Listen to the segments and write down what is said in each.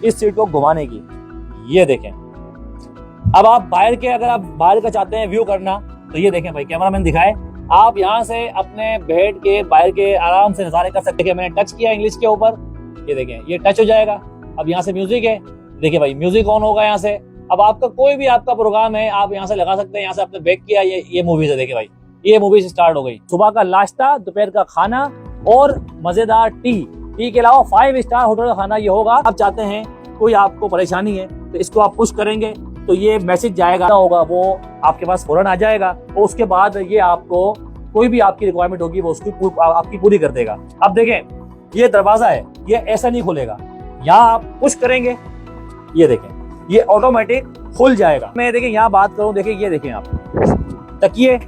इस सीट को घुमाने की। ये देखें। अब आप अगर आप बाहर का चाहते हैं व्यू करना, तो ये देखें भाई, कैमरामैन दिखाए, आप यहाँ से अपने बेड के बाहर के आराम से नजारे कर सकते हैं। मैंने टच किया इंग्लिश के ऊपर, ये देखें, ये टच हो जाएगा। अब यहाँ से म्यूजिक है, देखिए भाई, म्यूजिक ऑन होगा यहाँ से। अब आपका कोई भी आपका प्रोग्राम है, आप यहाँ से लगा सकते हैं। यहाँ से आपने बैक किया, ये मूवीज है, देखिए भाई, ये मूवीज स्टार्ट हो गई। सुबह का नाश्ता, दोपहर का खाना और मजेदार टी के अलावा 5 स्टार होटल का खाना ये होगा। आप चाहते हैं कोई आपको परेशानी है तो इसको आप पुश करेंगे तो ये मैसेज जाएगा होगा, वो आपके पास फौरन आ जाएगा और उसके बाद ये आपको कोई भी आपकी रिक्वायरमेंट होगी वो उसकी आपकी पूरी कर देगा। अब देखें, ये दरवाजा है, ये ऐसा नहीं खुलेगा, यहाँ आप पुश करेंगे, ये देखें, ये ऑटोमेटिक खुल जाएगा। मैं देखें यहाँ बात करूं, देखिए ये देखें आप, तकिए,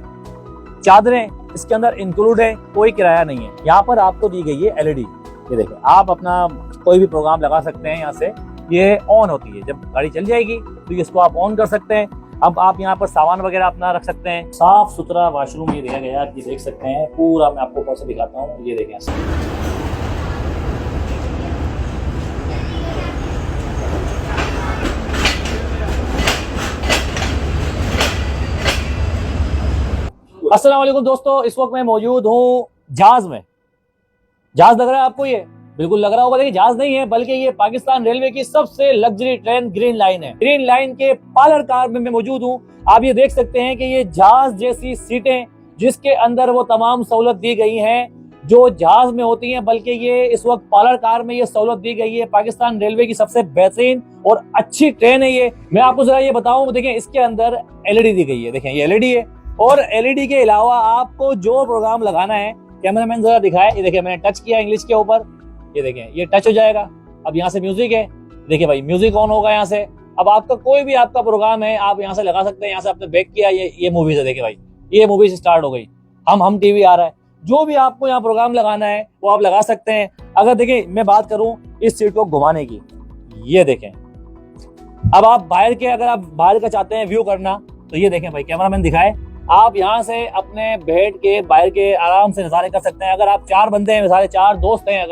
चादरें इसके अंदर इंक्लूड है, कोई किराया नहीं है। यहाँ पर आपको दी गई है एलईडी, ये देखें, आप अपना कोई भी प्रोग्राम लगा सकते हैं। यहाँ से ये ऑन होती है, जब गाड़ी चल जाएगी तो इसको आप ऑन कर सकते हैं। अब आप यहाँ पर सामान वगैरह अपना रख सकते हैं। साफ सुथरा वॉशरूम ये दिया गया, ये देख सकते हैं पूरा। मैं आपको ऊपर से दिखाता हूँ, ये देखें ऐसे। अस्सलाम वालेकुम दोस्तों, इस वक्त मैं मौजूद हूँ जहाज में। जहाज लग रहा है आपको? ये बिल्कुल लग रहा होगा। देखिए, जहाज नहीं है बल्कि ये पाकिस्तान रेलवे की सबसे लग्जरी ट्रेन ग्रीन लाइन है। ग्रीन लाइन के पार्लर कार में मैं मौजूद हूँ। आप ये देख सकते हैं कि ये जहाज जैसी सीटें, जिसके अंदर वो तमाम सहूलत दी गई हैं जो जहाज में होती हैं, बल्कि ये इस वक्त पार्लर कार में ये सहूलत दी गई है। पाकिस्तान रेलवे की सबसे बेहतरीन और अच्छी ट्रेन है ये। मैं आपको जरा ये बताऊं, देखें इसके अंदर एलईडी दी गई है, देखें ये एलईडी है। और एलईडी के अलावा आपको जो प्रोग्राम लगाना है, कैमरामैन जरा दिखाए, ये देखिए, मैंने टच किया इंग्लिश के ऊपर, ये देखें, ये टच हो जाएगा। अब यहाँ से म्यूजिक है, देखिए भाई, म्यूजिक ऑन होगा यहाँ से। अब आपका कोई भी आपका प्रोग्राम है, आप यहाँ से लगा सकते हैं। यहाँ से आपने बैक किया, ये मूवीज है, देखिए भाई, ये मूवीज स्टार्ट हो गई। हम टीवी आ रहा है। जो भी आपको यहाँ प्रोग्राम लगाना है वो आप लगा सकते हैं। अगर देखिए मैं बात करूं इस सीट को घुमाने की, ये देखें। अब अगर आप बाहर का चाहते हैं व्यू करना, तो ये देखें भाई, कैमरामैन दिखाए, आप यहाँ से अपने बेड के बाहर के आराम से नजारे कर सकते हैं। अगर आप 4 बंदे हैं, सारे 4 दोस्त हैं,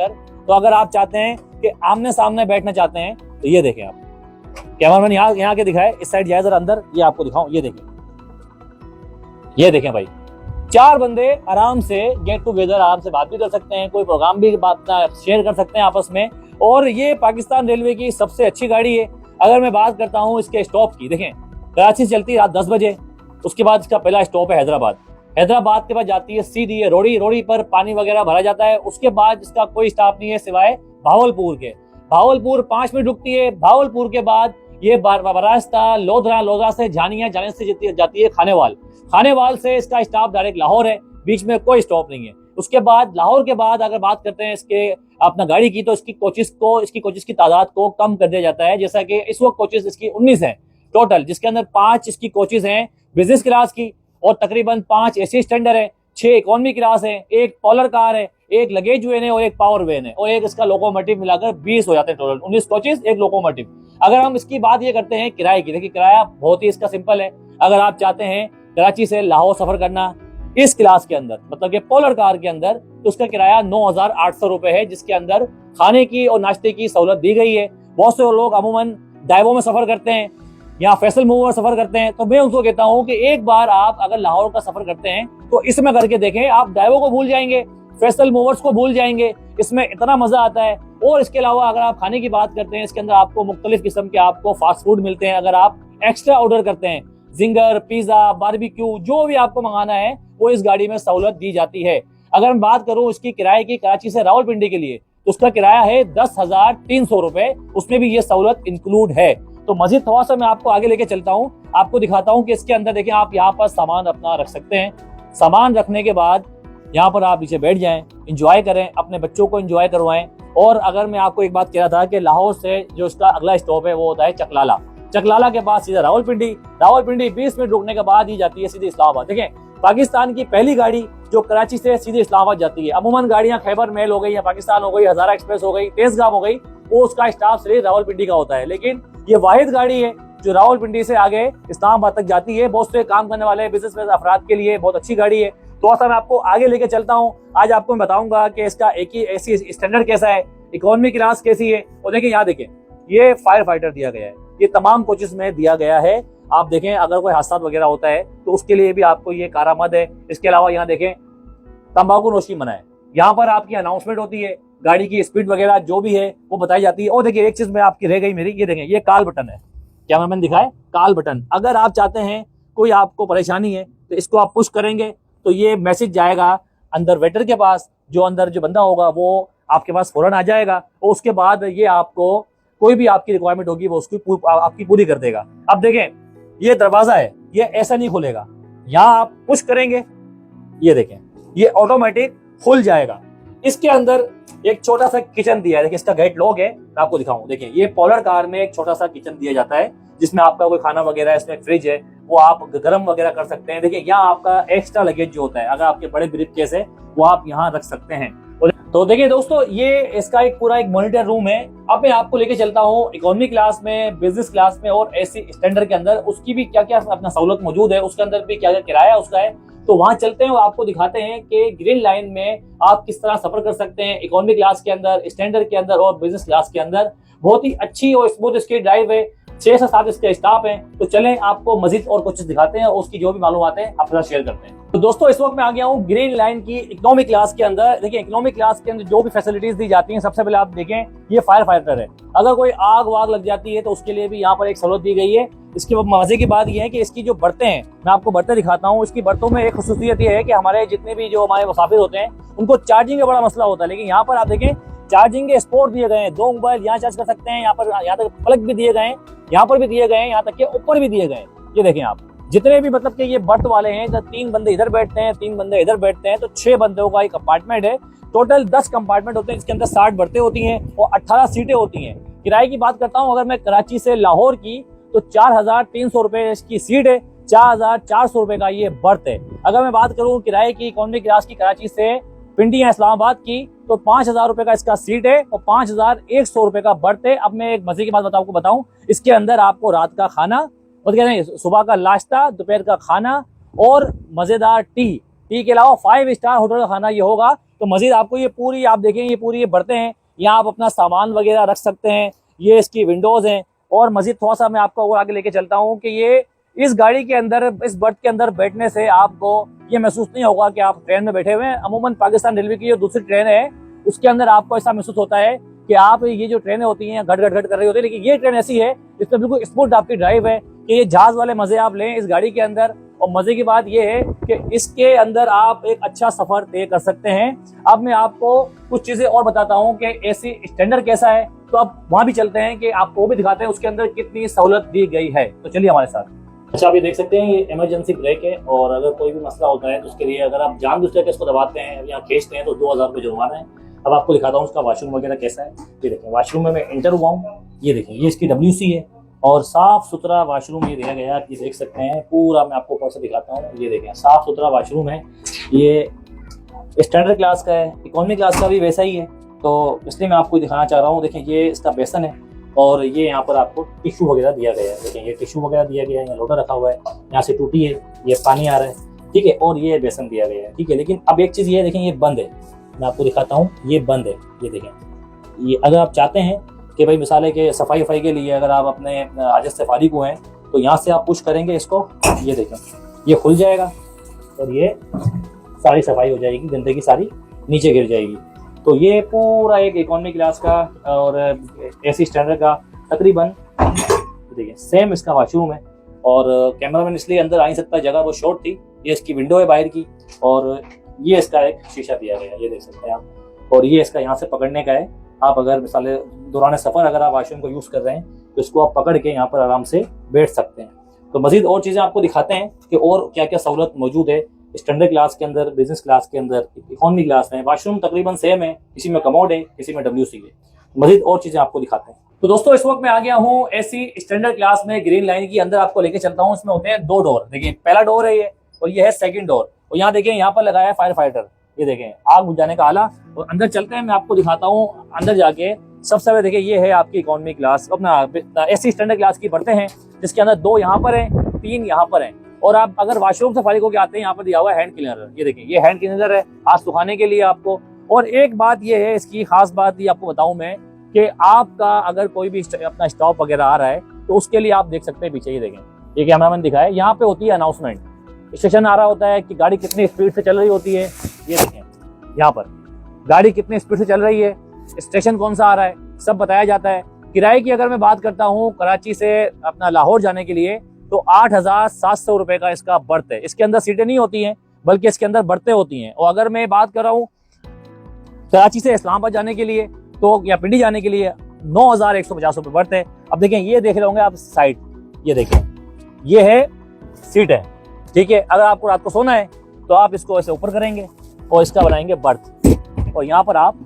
अगर आप चाहते हैं कि आमने सामने बैठना चाहते हैं, तो ये देखें आप, कैमरामैन यहाँ के दिखाए, इस साइड जाए जरा अंदर, ये आपको दिखाऊं, ये देखें भाई, 4 बंदे आराम से गेट टुगेदर आराम से बात भी कर सकते हैं, कोई प्रोग्राम भी बात शेयर कर सकते हैं आपस में। और ये पाकिस्तान रेलवे की सबसे अच्छी गाड़ी है। अगर मैं बात करता हूँ इसके स्टॉप की, देखें, कराची से चलती है रात 10 बजे, उसके बाद इसका पहला स्टॉप है हैदराबाद के बाद जाती है सीधी है रोड़ी पर पानी वगैरह भरा जाता है। उसके बाद इसका कोई स्टॉप नहीं है सिवाय भावलपुर के। भावलपुर 5 मिनट रुकती है। भावलपुर के बाद ये बरास्ता, लोधरा से जाने से जाती है खानेवाल से इसका स्टॉप डायरेक्ट लाहौर है, बीच में कोई स्टॉप नहीं है। उसके बाद लाहौर के बाद अगर बात करते हैं इसके अपना गाड़ी की, तो इसकी कोचेस की तादाद को कम कर दिया जाता है। जैसा कि इस वक्त कोचेस इसकी 19 है टोटल, जिसके अंदर 5 इसकी कोचेस हैं बिजनेस क्लास की और तकरीबन 5 एसी स्टैंडर्ड है, 6 इकोनॉमी क्लास है, 1 पॉलर कार है, 1 लगेज वैन है और 1 पावर वैन है और 1 इसका लोकोमोटिव मिलाकर 20 हो जाते हैं टोटल। 19 coaches, 1 locomotive. अगर हम इसकी बात ये करते हैं किराए की, देखिए किराया बहुत ही इसका सिंपल है। अगर आप चाहते हैं कराची से लाहौर सफर करना इस क्लास के अंदर, मतलब कि पोलर कार के अंदर, तो उसका किराया 9,800 रुपए है, जिसके अंदर खाने की और नाश्ते की सहूलत दी गई है। बहुत से लोग अमूमन डाइवो में सफर करते हैं या फैसल मूवर सफर करते हैं, तो मैं उनको कहता हूं कि एक बार आप अगर लाहौर का सफर करते हैं तो इसमें करके देखें। आप डाइवो को भूल जाएंगे, फैसल मूवर्स को भूल जाएंगे, इसमें इतना मजा आता है। और इसके अलावा अगर आप खाने की बात करते हैं, इसके अंदर आपको मुख्तलिफ किस्म के आपको फास्ट फूड मिलते हैं। अगर आप एक्स्ट्रा ऑर्डर करते हैं, जिंगर, पिज्जा, बारबेक्यू, जो भी आपको मंगाना है वो इस गाड़ी में सहूलत दी जाती है। अगर मैं बात करूं इसकी किराए की, कराची से रावलपिंडी के लिए, तो उसका किराया है 10,300 रुपए, उसमें भी ये सहूलत इंक्लूड है। तो मजीद थोड़ा सा मैं आपको आगे लेके चलता हूं, आपको दिखाता हूं कि इसके अंदर देखिए आप यहाँ पर सामान अपना रख सकते हैं। सामान रखने के बाद यहाँ पर आप नीचे बैठ जाएं, इंजॉय करें, अपने बच्चों को इंजॉय करवाएं। और अगर मैं आपको एक बात कह रहा था कि लाहौर से जो इसका अगला स्टॉप है वो होता है चकलाला के बाद सीधा रावलपिंडी 20 मिनट रुकने के बाद ही जाती है सीधे इस्लामाबाद। देखें, पाकिस्तान की पहली गाड़ी जो कराची से सीधे इस्लामाबाद जाती है। अमूमन गाड़ियां खैबर मेल हो गई या पाकिस्तान हो गई, हजारा एक्सप्रेस हो गई, तेजगाम हो गई, वो उसका स्टॉप सिर्फ रावलपिंडी का होता है। लेकिन ये वाहिद गाड़ी है जो रावलपिंडी से आगे इस्लामाबाद तक जाती है। बहुत से काम करने वाले बिजनेस अफराद के लिए बहुत अच्छी गाड़ी है। तो ऐसा मैं आपको आगे लेके चलता हूँ। आज आपको मैं बताऊंगा कि इसका एक ही एसी स्टैंडर्ड कैसा है, इकोनॉमी क्लास कैसी है। और देखिए यहाँ देखें, ये फायर फाइटर दिया गया है, ये तमाम कोचेस में दिया गया है। आप देखें अगर कोई हादसा वगैरह होता है तो उसके लिए भी आपको ये कारामद है। इसके अलावा यहाँ देखें तंबाकू नोशी मना है। यहाँ पर आपकी अनाउंसमेंट होती है, गाड़ी की स्पीड वगैरह जो भी है वो बताई जाती है। और देखिए एक चीज में आपकी रह गई मेरी, ये देखें ये कॉल बटन है, कैमरामैन दिखाए कॉल बटन। अगर आप चाहते हैं कोई आपको परेशानी है तो इसको आप पुश करेंगे तो ये मैसेज जाएगा अंदर वेटर के पास, जो अंदर जो बंदा होगा वो आपके पास फौरन आ जाएगा और उसके बाद ये आपको कोई भी आपकी रिक्वायरमेंट होगी वो उसकी आपकी पूरी कर देगा। अब देखें ये दरवाजा है, ये ऐसा नहीं खुलेगा, यहाँ आप पुश करेंगे, ये देखें ये ऑटोमेटिक खुल जाएगा। इसके अंदर एक छोटा सा किचन दिया है, देखिए इसका गेट लॉक है, मैं आपको दिखाऊं। देखिए ये पोलर कार में एक छोटा सा किचन दिया जाता है जिसमें आपका कोई खाना वगैरह है, इसमें फ्रिज है, वो आप गर्म वगैरह कर सकते हैं। देखिए यहाँ आपका एक्स्ट्रा लगेज जो होता है, अगर आपके बड़े ब्रीफ केस है वो आप यहाँ रख सकते हैं। तो देखिए दोस्तों ये इसका एक पूरा एक मॉनिटर रूम है। अब मैं आपको लेके चलता हूँ इकोनॉमी क्लास में, बिजनेस क्लास में और एसी स्टैंडर्ड के अंदर, उसकी भी क्या क्या अपना सहूलत मौजूद है, उसके अंदर भी क्या क्या किराया उसका है। तो वहां चलते हैं और आपको दिखाते हैं कि ग्रीन लाइन में आप किस तरह सफर कर सकते हैं इकोनॉमी क्लास के अंदर, स्टैंडर्ड के अंदर और बिजनेस क्लास के अंदर। बहुत ही अच्छी और स्मूथ इसकी ड्राइव है, 6 से 7 इसके स्टाफ हैं। तो चलें आपको मजीद और कुछ दिखाते हैं और उसकी जो भी मालूमात है आपके साथ शेयर करते हैं। तो दोस्तों इस वक्त मैं आ गया हूँ ग्रीन लाइन की इकोनॉमी क्लास के अंदर। देखिए इकोनॉमी क्लास के अंदर जो भी फैसिलिटीज दी जाती हैं, सबसे पहले आप देखें ये फायर फाइटर है। अगर कोई आग वाग लग जाती है तो उसके लिए भी यहाँ पर एक सहूलत दी गई है। इसकी मजे की बात यह है कि इसकी जो बर्तें हैं, मैं आपको बर्तें दिखाता हूँ। इसकी बर्तों में एक खुसूसियत ये है कि हमारे जितने भी जो हमारे मुसाफिर होते हैं उनको चार्जिंग का बड़ा मसला होता है, लेकिन यहाँ पर आप देखें चार्जिंग के स्पोर्ट दिए गए हैं। 2 मोबाइल यहाँ चार्ज कर सकते हैं, यहाँ तक प्लग भी दिए गए हैं, यहाँ पर भी दिए गए हैं, यहाँ तक के ऊपर भी दिए गए हैं। ये देखें आप जितने भी मतलब कि ये बर्थ वाले हैं, तो 3 बंदे इधर बैठते हैं, 3 बंदे इधर बैठते हैं, तो 6 बंदों का एक कंपार्टमेंट है। टोटल 10 कंपार्टमेंट होते हैं, इसके अंदर 60 बर्तें होती हैं और 18 सीटें होती हैं। किराए की बात करता हूँ अगर मैं कराची से लाहौर की, तो 4,300 रुपए इसकी सीट है, 4,400 रुपए का ये बर्थ है। अगर मैं बात करूँ किराए की इकोनॉमी क्लास की कराची से पिंडी या इस्लामाबाद की, तो 5,000 रुपए का इसका सीट है और 5,100 रुपए का बर्थ है। अब मैं एक मजे की बात आपको बताऊं, इसके अंदर आपको रात का खाना, सुबह का नाश्ता, दोपहर का खाना और मजेदार टी के अलावा 5 स्टार होटल का खाना ये होगा। तो मजीद आपको ये पूरी आप देखें ये पूरी ये बर्तें हैं, यहाँ आप अपना सामान वगैरह रख सकते हैं। ये इसकी विंडोज हैं और मजीद थोड़ा सा मैं आपको और आगे लेके चलता हूँ कि ये इस गाड़ी के अंदर, इस बर्थ के अंदर बैठने से आपको ये महसूस नहीं होगा कि आप ट्रेन में बैठे हुए हैं। अमूमन पाकिस्तान रेलवे की जो दूसरी ट्रेन है उसके अंदर आपको ऐसा महसूस होता है कि आप ये जो ट्रेनें होती हैं घट घट घट कर रही होती है, लेकिन ये ट्रेन ऐसी है इसमें बिल्कुल स्मूथ आपकी ड्राइव है कि ये जहाज वाले मजे आप लें इस गाड़ी के अंदर। और मजे की बात ये है कि इसके अंदर आप एक अच्छा सफर तय कर सकते हैं। अब मैं आपको कुछ चीजें और बताता हूँ कि एसी स्टैंडर्ड कैसा है, तो अब वहां भी चलते हैं कि आपको वो भी दिखाते हैं उसके अंदर कितनी सहूलत दी गई है। तो चलिए हमारे साथ। अच्छा, आप ये देख सकते हैं ये इमरजेंसी ब्रेक है और अगर कोई भी मसला होता है तो उसके लिए अगर आप जानबूझ के इसको दबाते हैं या खींचते हैं तो 2,000 रुपये जुर्माना है। अब आपको दिखाता हूँ उसका वॉशरूम वगैरह कैसा है। ये देखें वॉशरूम में मैं एंटर हुआ हूँ, ये देखें ये इसकी WC है और साफ सुथरा वॉशरूम ये दिया गया, आप ये देख सकते हैं पूरा। मैं आपको ऊपर से दिखाता हूँ, ये देखें साफ सुथरा वॉशरूम है। ये स्टैंडर्ड क्लास का है, इकोनॉमी क्लास का भी वैसा ही है, तो इसलिए मैं आपको दिखाना चाह रहा हूँ। देखें ये इसका बेसन है और ये यहाँ पर आपको टिश्यू वगैरह दिया गया है। देखें ये टिश्यू वगैरह दिया गया है, यहाँ लोटा रखा हुआ है, यहाँ से टूटी है, ये पानी आ रहा है, ठीक है, और ये बेसन दिया गया है, ठीक है। लेकिन अब एक चीज़ ये देखें ये बंद है, मैं आपको दिखाता हूँ ये बंद है। ये देखें ये अगर आप चाहते हैं कि भाई मिसाल है कि सफाई वफाई के लिए अगर आप अपने हाजत से फारिग हुए हैं तो यहाँ से आप पुश करेंगे इसको, ये देखें ये खुल जाएगा और ये सारी सफाई हो जाएगी, गंदगी सारी नीचे गिर जाएगी। तो ये पूरा एक इकोनॉमी क्लास का और एसी स्टैंडर्ड का तकरीबन देखिए सेम इसका वॉशरूम है। और कैमरामैन इसलिए अंदर आ नहीं सकता, जगह वो शॉर्ट थी। ये इसकी विंडो है बाहर की और ये इसका एक शीशा दिया गया है, ये देख सकते हैं आप। और ये इसका यहाँ से पकड़ने का है, आप अगर मिसाल दौरान सफ़र अगर आप वॉशरूम को यूज़ कर रहे हैं तो इसको आप पकड़ के यहाँ पर आराम से बैठ सकते हैं। तो मज़ीद और चीज़ें आपको दिखाते हैं कि और क्या क्या सहूलत मौजूद है स्टैंडर्ड क्लास के अंदर, बिजनेस क्लास के अंदर, इकोनॉमी क्लास में। वॉशरूम तकरीबन सेम है, किसी में कमोड है, किसी में WC है। मज़ीद और चीज़ें आपको दिखाते हैं। तो दोस्तों इस वक्त मैं आ गया हूँ एसी स्टैंडर्ड क्लास में, ग्रीन लाइन की अंदर आपको लेके चलता हूँ। इसमें होते हैं 2 डोर, देखिए पहला डोर है ये और ये है सेकंड डोर। और यहाँ देखिए यहाँ पर लगाया है फायर फाइटर, ये देखें आग बुझाने का आला। और अंदर चलते हैं, मैं आपको दिखाता हूँ अंदर जाके। सबसे पहले देखिए ये है आपकी इकोनॉमी क्लास, अपना एसी स्टैंडर्ड क्लास की बर्तें हैं जिसके अंदर 2 यहाँ पर हैं, 3 यहाँ पर हैं। और आप अगर वॉशरूम से फारिग होकर आते हैं यहाँ पर दिया हुआ है हैंड क्लीनर, ये देखिए ये हैंड क्लीनर है हाथ सुखाने के लिए आपको। और एक बात ये है इसकी खास बात ये आपको बताऊं मैं कि आपका अगर कोई भी अपना स्टॉप वगैरह आ रहा है तो उसके लिए आप देख सकते हैं पीछे, ये देखें, ये कैमरामैन दिखाए, यहाँ पे होती है अनाउंसमेंट, स्टेशन आ रहा होता है कि गाड़ी कितनी स्पीड से चल रही होती है, ये देखें यहाँ पर गाड़ी कितनी स्पीड से चल रही है, स्टेशन कौन सा आ रहा है, सब बताया जाता है। किराए की अगर मैं बात करता हूँ कराची से अपना लाहौर जाने के लिए तो 8,700 रुपए का इसका बर्थ है। इसके अंदर सीटें नहीं होती हैं बल्कि इसके अंदर बर्तें होती हैं। और अगर मैं बात कर रहा हूँ कराची से इस्लामाबाद जाने के लिए तो या पिंडी जाने के लिए 9,150 रुपये बर्थ है। अब देखें, ये देख रहे होंगे आप साइड, ये देखें, ये है सीट है, ठीक है। अगर आपको रात को सोना है तो आप इसको ऐसे ऊपर करेंगे और इसका बनाएंगे बर्थ और यहाँ पर आप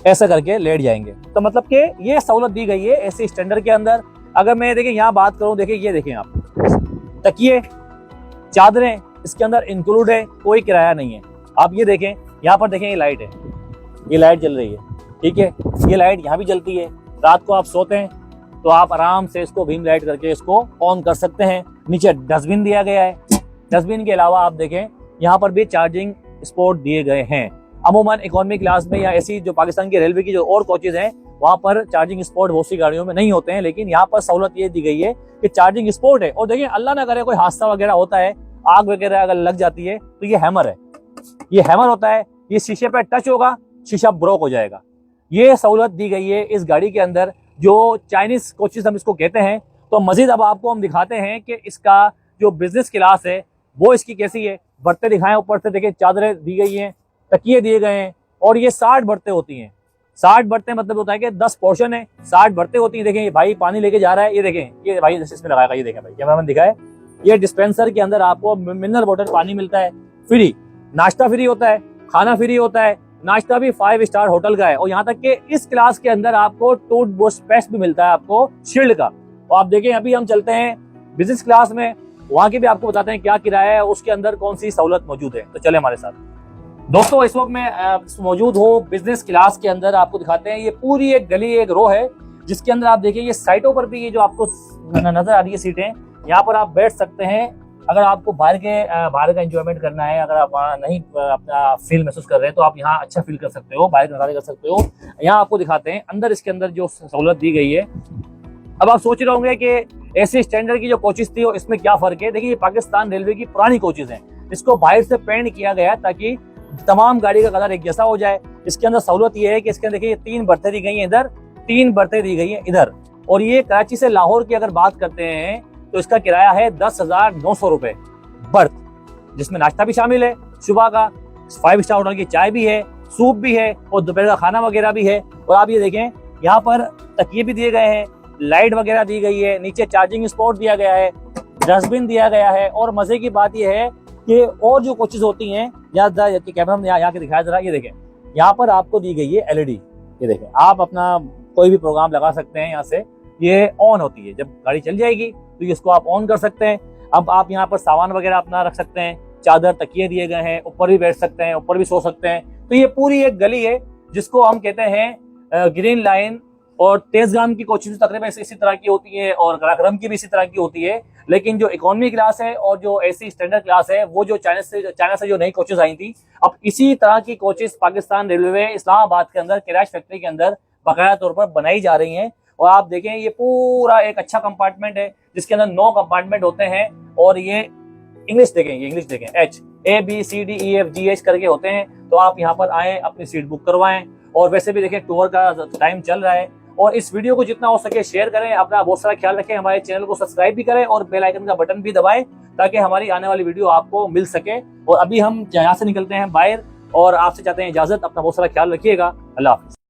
ऐसा करके लेट जाएंगे। तो मतलब कि ये सहूलत दी गई है ऐसे स्टैंडर्ड के अंदर। अगर मैं देखिए यहाँ बात करूँ, देखिए ये देखें आप, तकिए चादरें इसके अंदर इंक्लूड है, कोई किराया नहीं है। आप ये देखें, यहाँ पर देखें, ये लाइट है, ये लाइट जल रही है, ठीक है, ये लाइट यहाँ भी जलती है। रात को आप सोते हैं तो आप आराम से इसको बीम लाइट करके इसको ऑन कर सकते हैं। नीचे डस्टबिन दिया गया है, डस्टबिन के अलावा आप देखें यहाँ पर भी चार्जिंग स्पॉट दिए गए हैं। अमूमन इकोनॉमी क्लास में या ऐसी जो पाकिस्तान की रेलवे की जो और कोचेज हैं वहां पर चार्जिंग स्पॉट बहुत सी गाड़ियों में नहीं होते हैं, लेकिन यहाँ पर सहूलत ये दी गई है कि चार्जिंग स्पॉट है। और देखिए, अल्लाह ना करे कोई हादसा वगैरह होता है, आग वगैरह अगर लग जाती है तो ये हैमर है, ये हैमर होता है, ये शीशे पे टच होगा, शीशा ब्रोक हो जाएगा। ये सहूलत दी गई है इस गाड़ी के अंदर, जो चाइनीज कोचेज हम इसको कहते हैं। तो मजीद अब आपको हम दिखाते हैं कि इसका जो बिजनेस क्लास है वो इसकी कैसी है। बर्थे दिखाएं, ऊपर से देखिए चादरें दी गई हैं, तकिए दिए गए हैं और ये 60 बर्थे होती हैं। 60 बर्थे मतलब होता है कि 10 पोर्शन है, 60 बर्थे होती हैं। देखें, ये भाई पानी लेके जा रहा है, ये देखें, ये भाई इसमें लगाएगा, ये देखें भाई, कैमरामैन दिखाए, ये डिस्पेंसर के अंदर आपको मिनरल वाटर पानी मिलता है फ्री, नाश्ता फ्री होता है, खाना फ्री होता है, नाश्ता भी 5 स्टार होटल का है। और यहाँ तक कि इस क्लास के अंदर आपको टूथ ब्रश पेस्ट भी मिलता है आपको शील्ड का। और आप देखें, अभी हम चलते हैं बिजनेस क्लास में, वहां की भी आपको बताते हैं क्या किराया है, उसके अंदर कौन सी सहूलत मौजूद है। तो चले हमारे साथ दोस्तों। इस वक्त मैं मौजूद हूँ बिजनेस क्लास के अंदर, आपको दिखाते हैं। ये पूरी एक गली, एक रो है जिसके अंदर आप देखिए ये साइटों पर भी ये जो आपको नजर आ रही है सीटें, यहाँ पर आप बैठ सकते हैं। अगर आपको बाहर का एंजॉयमेंट करना है, अगर आप नहीं अपना फील महसूस कर रहे हैं तो आप यहाँ अच्छा फील कर सकते हो, बाहर नजारे कर सकते हो। यहाँ आपको दिखाते हैं अंदर, इसके अंदर जो सहूलत दी गई है। अब आप सोच रहे होंगे कि ऐसे स्टैंडर्ड की जो कोचेस थी और इसमें क्या फर्क है। देखिए, ये पाकिस्तान रेलवे की पुरानी कोचेस हैं, इसको बाहर से पेंट किया गया ताकि तमाम गाड़ी का कलर एक जैसा हो जाए। इसके अंदर सहूलत ये है कि इसके अंदर देखिए 3 बर्थे दी गई हैं इधर, 3 बर्थे दी गई हैं इधर। और ये कराची से लाहौर की अगर बात करते हैं तो इसका किराया है 10,900 रुपए बर्थ, जिसमें नाश्ता भी शामिल है, सुबह का 5 स्टार होटल की चाय भी है, सूप भी है और दोपहर का खाना वगैरह भी है। और आप ये देखें, यहाँ पर तकिए भी दिए गए हैं, लाइट वगैरह दी गई है, नीचे चार्जिंग स्पॉट दिया गया है, डस्टबिन दिया गया है। और मजे की बात यह है कि और जो कोचेज होती हैं, कैमरा में यहाँ के दिखाया जरा, ये देखें, यहाँ पर आपको दी गई है LED, ये देखें, आप अपना कोई भी प्रोग्राम लगा सकते हैं। यहाँ से ये ऑन होती है, जब गाड़ी चल जाएगी तो इसको आप ऑन कर सकते हैं। अब आप यहाँ पर सामान वगैरह अपना रख सकते हैं, चादर तकिए दिए गए हैं, ऊपर भी बैठ सकते हैं, ऊपर भी सो सकते हैं। तो ये पूरी एक गली है जिसको हम कहते हैं ग्रीन लाइन। और तेजगाम की कोचेज तकरीबन इसी तरह की होती है और कराक्रम की भी इसी तरह की होती है। लेकिन जो इकोनॉमी क्लास है और जो ऐसी स्टैंडर्ड क्लास है वो जो चाइना से जो नई कोचेज आई थी, अब इसी तरह की कोचेज पाकिस्तान रेलवे इस्लामाबाद के अंदर कैराश फैक्ट्री के अंदर बाकायदा तौर पर बनाई जा रही हैं। और आप देखें, ये पूरा एक अच्छा कंपार्टमेंट है जिसके अंदर 9 कंपार्टमेंट होते हैं। और ये इंग्लिश देखें, ये इंग्लिश देखें, HABCDEFGH करके होते हैं। तो आप यहाँ पर आए, अपनी सीट बुक करवाएं। और वैसे भी देखें, टूर का टाइम चल रहा है। और इस वीडियो को जितना हो सके शेयर करें, अपना बहुत सारा ख्याल रखें, हमारे चैनल को सब्सक्राइब भी करें और बेल आइकन का बटन भी दबाएं ताकि हमारी आने वाली वीडियो आपको मिल सके। और अभी हम यहाँ से निकलते हैं बाहर और आपसे चाहते हैं इजाजत। अपना बहुत सारा ख्याल रखिएगा। अल्लाह हाफिज़।